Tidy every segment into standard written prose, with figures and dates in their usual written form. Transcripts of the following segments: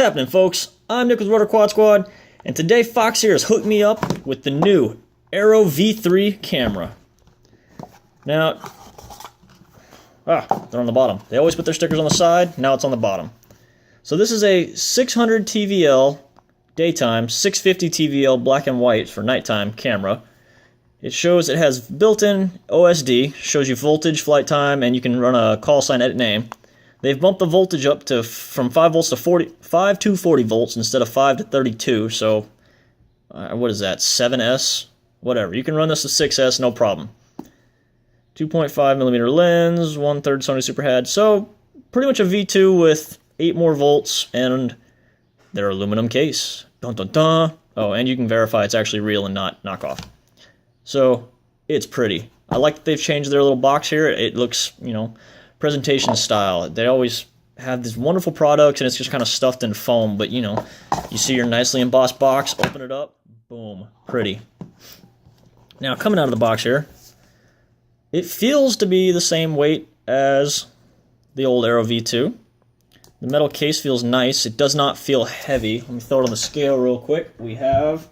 happening, folks? I'm Nick with Rotor Quad Squad, and today Foxeer has hooked me up with the new Arrow V3 camera. Now, they're on the bottom. They always put their stickers on the side, now it's on the bottom. So this is a 600 TVL daytime, 650 TVL black and white for nighttime camera. It shows it has built-in OSD, shows you voltage, flight time, and you can run a call sign edit name. They've bumped the voltage up to from 5 volts to 5 to 40 volts instead of 5 to 32. So, what is that? 7S? Whatever. You can run this to 6S, no problem. 2.5 millimeter lens, 1/3 Sony Super Head. So, pretty much a V2 with 8 more volts and their aluminum case. Dun dun dun. Oh, and you can verify it's actually real and not knockoff. So, it's pretty. I like that they've changed their little box here. It looks, presentation style. They always have these wonderful products and it's just kind of stuffed in foam, but you see your nicely embossed box, open it up, boom, pretty. Now coming out of the box here, it feels to be the same weight as the old Arrow V2. The metal case feels nice. It does not feel heavy. Let me throw it on the scale real quick. We have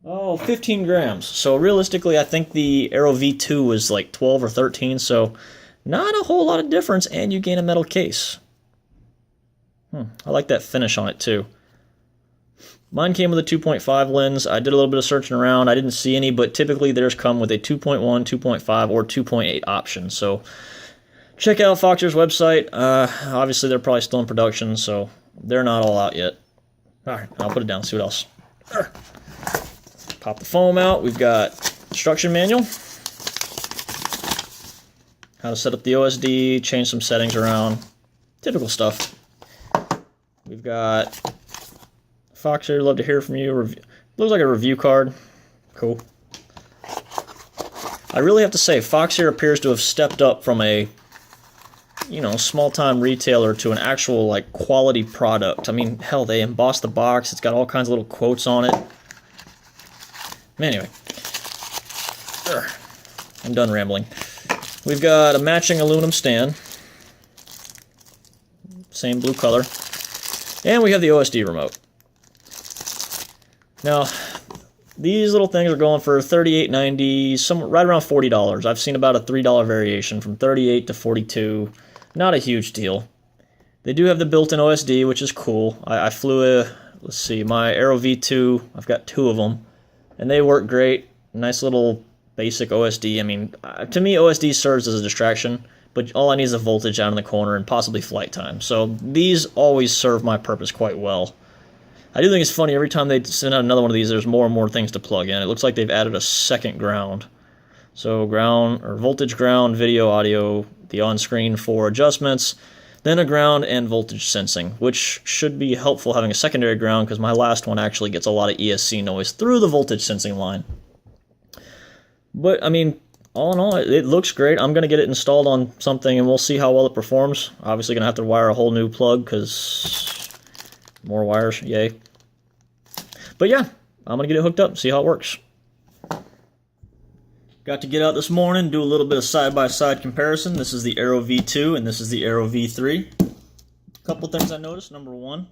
15 grams. So realistically, I think the Arrow V2 was like 12 or 13, so not a whole lot of difference, and you gain a metal case. I like that finish on it too. Mine came with a 2.5 lens. I did a little bit of searching around. I didn't see any, but typically theirs come with a 2.1, 2.5, or 2.8 option. So check out Foxeer's website. Obviously, they're probably still in production, so they're not all out yet. All right, I'll put it down, see what else. Pop the foam out. We've got instruction manual, how to set up the OSD, change some settings around, typical stuff. We've got Foxeer, love to hear from you. Looks like a review card. Cool. I really have to say, Foxeer appears to have stepped up from a small-time retailer to an actual quality product. I mean, hell, they embossed the box. It's got all kinds of little quotes on it. Anyway, I'm done rambling. We've got a matching aluminum stand, same blue color, and we have the Osd Remote. Now, these little things are going for $38.90, right around $40. I've seen about a $3 variation from $38 to $42. Not a huge deal. They do have the built-in OSD, which is cool. I flew my Arrow V2. I've got 2 of them. And they work great. Nice little basic OSD. I mean, to me, OSD serves as a distraction, but all I need is a voltage out in the corner and possibly flight time. So these always serve my purpose quite well. I do think it's funny, every time they send out another one of these, there's more and more things to plug in. It looks like they've added a second ground. So ground, or voltage, ground, video, audio, the on-screen for adjustments, then a ground and voltage sensing, which should be helpful having a secondary ground because my last one actually gets a lot of ESC noise through the voltage sensing line. But, I mean, all in all, it looks great. I'm going to get it installed on something and we'll see how well it performs. Obviously going to have to wire a whole new plug because more wires, yay. But yeah, I'm going to get it hooked up and see how it works. Got to get out this morning, do a little bit of side-by-side comparison. This is the Arrow V2 and this is the Arrow V3. A couple things I noticed. Number one,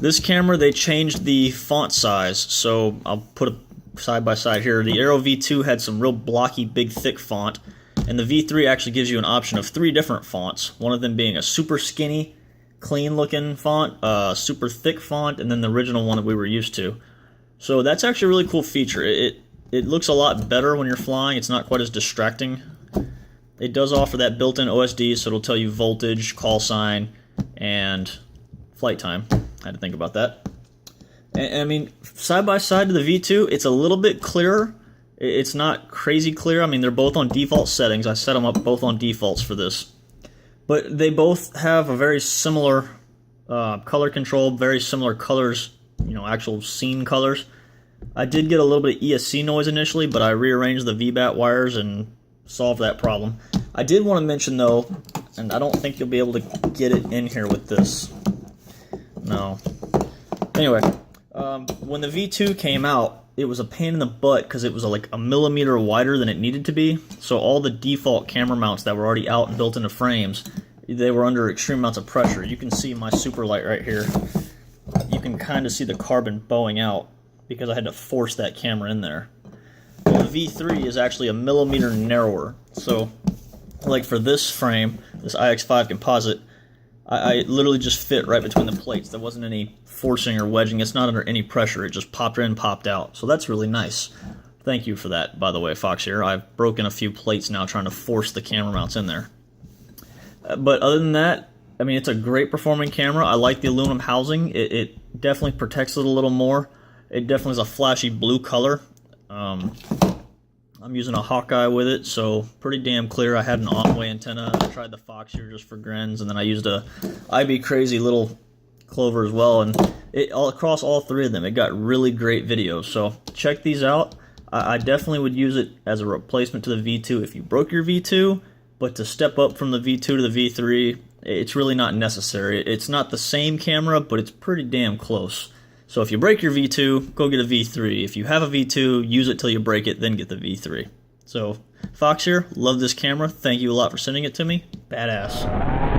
this camera, they changed the font size. So I'll put a side-by-side here. The Arrow V2 had some real blocky, big, thick font. And the V3 actually gives you an option of 3 different fonts. One of them being a super skinny, clean-looking font, a super thick font, and then the original one that we were used to. So that's actually a really cool feature. It looks a lot better when you're flying. It's not quite as distracting. It does offer that built-in OSD, so it'll tell you voltage, call sign, and flight time. I had to think about that. And I mean, side by side to the V2, it's a little bit clearer. It's not crazy clear. I mean, they're both on default settings. I set them up both on defaults for this. But they both have a very similar color control, very similar colors, actual scene colors. I did get a little bit of ESC noise initially, but I rearranged the VBAT wires and solved that problem. I did want to mention, though, and I don't think you'll be able to get it in here with this. No. Anyway, when the V2 came out, it was a pain in the butt because it was like a millimeter wider than it needed to be. So all the default camera mounts that were already out and built into frames, they were under extreme amounts of pressure. You can see my super light right here. You can kind of see the carbon bowing out because I had to force that camera in there. Well, the V3 is actually a millimeter narrower. So, like for this frame, this IX5 composite, I literally just fit right between the plates. There wasn't any forcing or wedging. It's not under any pressure. It just popped in, popped out. So that's really nice. Thank you for that, by the way, Foxeer. I've broken a few plates now trying to force the camera mounts in there. But other than that, I mean, it's a great performing camera. I like the aluminum housing. It definitely protects it a little more. It definitely is a flashy blue color. I'm using a Hawkeye with it, so pretty damn clear. I had an on-way antenna. I tried the Foxeer just for grins, and then I used a IB Crazy little clover as well, and across all three of them, it got really great videos. So check these out. I definitely would use it as a replacement to the V2 if you broke your V2, but to step up from the V2 to the V3, it's really not necessary. It's not the same camera, but it's pretty damn close. So if you break your V2, go get a V3. If you have a V2, use it till you break it, then get the V3. So, Foxeer, love this camera. Thank you a lot for sending it to me. Badass.